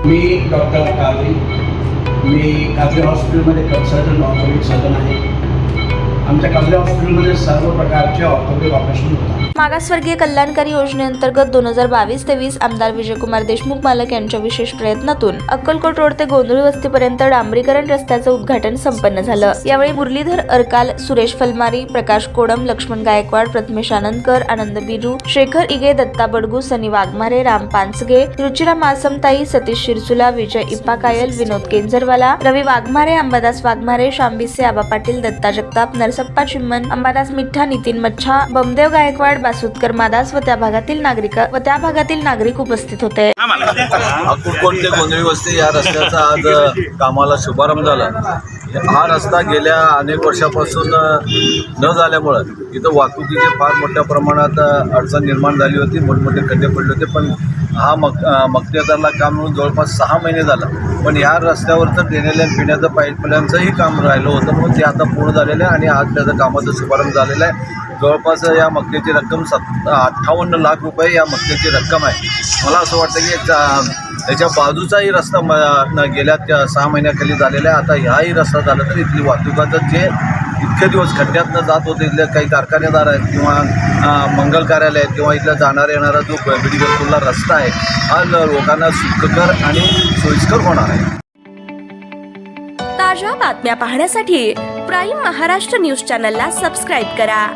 मी doctor Qadri, मी कादरी हॉस्पिटलमध्ये consultant orthopaedic surgeon आहे. आमच्या कादरी हॉस्पिटलमध्ये सर्व प्रकारचे ऑर्थोपेडिक ऑपरेशन होतात. मागासवर्गीय कल्याणकारी योजनेअंतर्गत 2022-23 आमदार विजयकुमार देशमुख मालक यांच्या विशेष प्रयत्नातून अक्कलकोट रोड ते गोंधळी वस्तीपर्यंत डांबरीकरण रस्त्याचं उद्घाटन संपन्न झालं. यावेळी मुरलीधर अरकाल, सुरेश फलमारी, प्रकाश कोडम, लक्ष्मण गायकवाड, प्रथमेश आनंदकर, आनंद बिरू, शेखर इगे, दत्ता बडगू, सनी वाघमारे, राम पानसगे, रुचिरा मासमताई, सतीश शिरसुला, विजय इप्पाकायल, विनोद केंजरवाला, रवी वाघमारे, अंबादास वाघमारे, शांबिसे, आबा पाटील, दत्ता जगताप, नरसप्पा चिम्मन, अंबादास मिठ्ठा, नितीन मच्छा, बमदेव गायकवाड, बासुदकर मादास व त्या भागातील नागरिक उपस्थित होते. अक्कलकोट ते गोंधळी वस्ती या रस्त्याचा आज कामाला शुभारंभ झाला. हा रस्ता गेल्या अनेक वर्षापासून न झाल्यामुळं इथं वाहतुकीची फार मोठ्या प्रमाणात अडचण निर्माण झाली होती. मोठमोठे खड्डे पडले होते. पण हा मक्तेदारला काम म्हणून जवळपास 6 महिने झालं. पण ह्या रस्त्यावरचं ड्रेनेज लाईन, पिण्याचं पाईपलाईनचंही काम राहिलं होतं, म्हणून ते आता पूर्ण झालेलं आहे आणि आज त्याचं कामाचा शुभारंभ झालेला आहे. जवळपास या मक्तेची रक्कम 58 लाख रुपये या मक्तेची रक्कम आहे. मला असं वाटतं की याच्या बाजूचाही रस्ता गेल्या 6 महिन्याखाली झालेला आहे. आता ह्याही रस्ता झाला तर इथली वाहतुकाचं जे इतके दिवस खड्ड्यातनं जात होते, इथले काही कारखानेदार आहेत किंवा मंगल कार्यालय आहेत किंवा इथला जाणारा येणारा जो बिडगरपूरला रस्ता आहे, हा लोकांना सुखकर आणि सोयीस्कर होणार आहे. ताज्या बातम्या पाहण्यासाठी प्राईम महाराष्ट्र न्यूज चॅनलला सबस्क्राईब करा.